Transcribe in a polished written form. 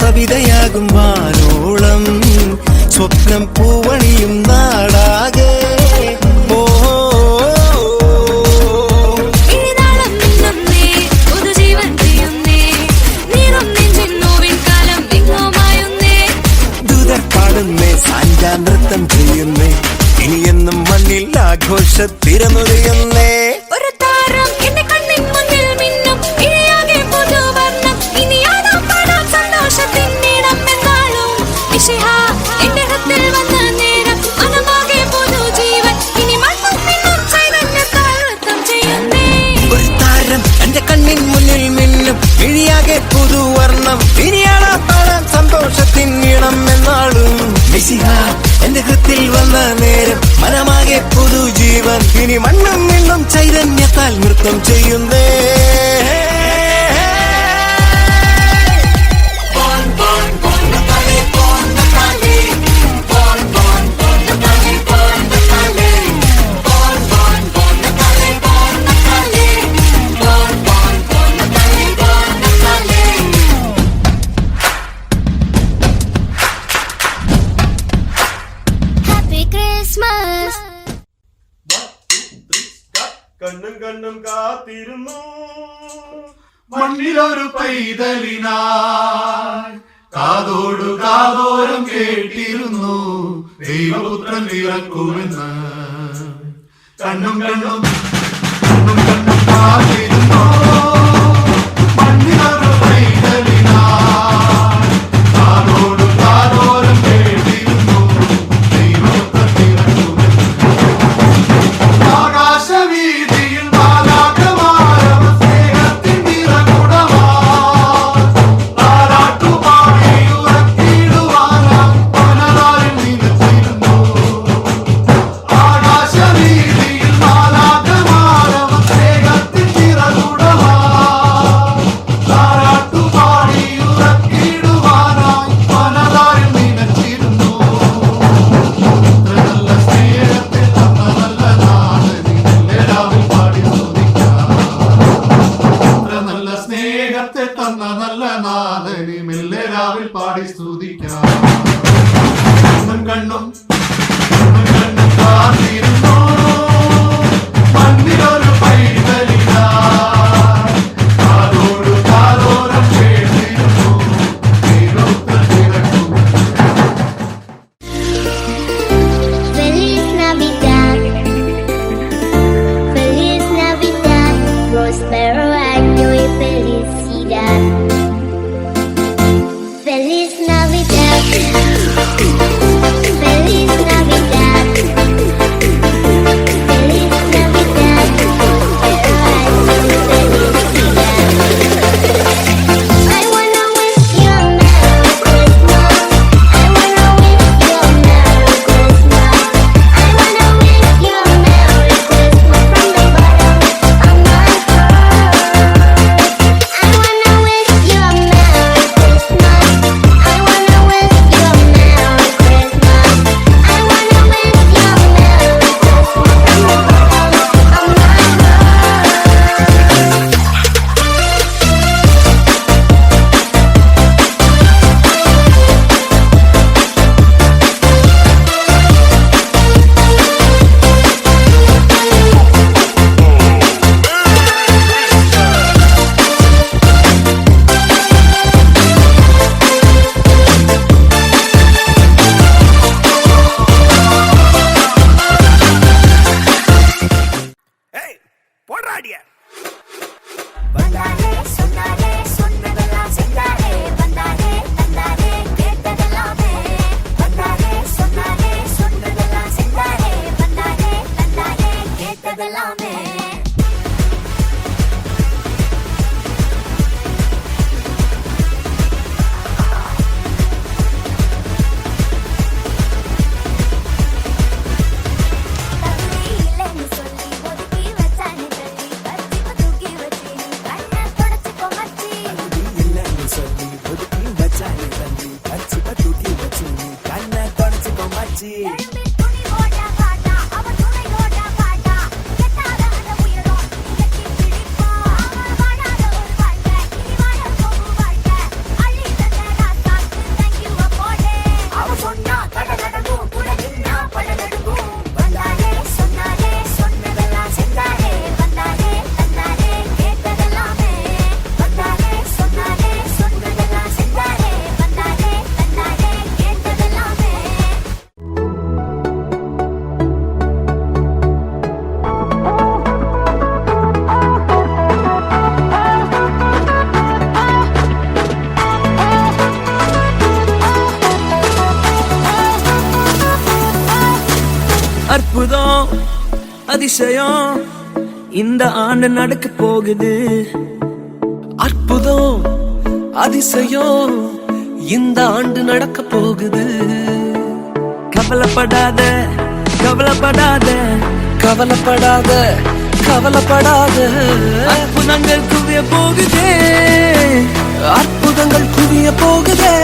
കവിതയാകും വാനോളം സ്വപ്നം പൂവണിയും നാടാകെ പാടുന്നേ സാഞ്ചാ നൃത്തം ചെയ്യുന്നേ ഇനിയെന്നും മണ്ണിൽ ആഘോഷത്തിരമുറിയുന്നേ ഇഴിയാകെ പുതുവർണ്ണം ഇനിയാളാ പാടാൻ സന്തോഷത്തിൻ ഈണം എന്നാളും മിശിഹ എന്റെ ഹൃത്തിൽ വന്ന നേരം മനമാകെ പുതുജീവൻ ഇനി മണ്ണും മിണ്ണും ചൈതന്യത്താൽ നൃത്തം ചെയ്യുന്നേ കണ്ണും കണ്ണും കാത്തിരുന്നു മണ്ണിലൊരു പൈതലിനായി കാതോടു കാതോരം കേട്ടിരുന്നു ദൈവപുത്രൻ പിറക്കുമെന്ന് കണ്ണും കണ്ണും കണ്ണും കണ്ണും കാത്തിരുന്നു മണ്ണിലൊരു പൈതലിനായി കാതോടു കാതോരം കേട്ടിരുന്നു ദൈവപുത്രൻ പിറക്കുമെന്ന് ആകാശവീതിയിൽ നല്ല നാഥനെ മെല്ലെ രാവിൽ പാടി സ്തുതിക്കാം കണ്ണും കണ്ണും കാത്തിരുന്നു മണ്ണിലൊരു പൈതലിനായി കാതോടു കാതോരം കേട്ടിരുന്നു ദൈവപുത്രൻ Feliz Navidad, Feliz Navidad, அதிசயம் இந்த ஆண்டு நடக்க போகுது. அற்புதம் அதிசயம் இந்த ஆண்டு நடக்க போகுது. கவலைப்படாத கவலைப்படாத கவலைப்படாத கவலைப்படாத அற்புதங்கள் குவிய போகுதே அற்புதங்கள் குவிய போகுதே.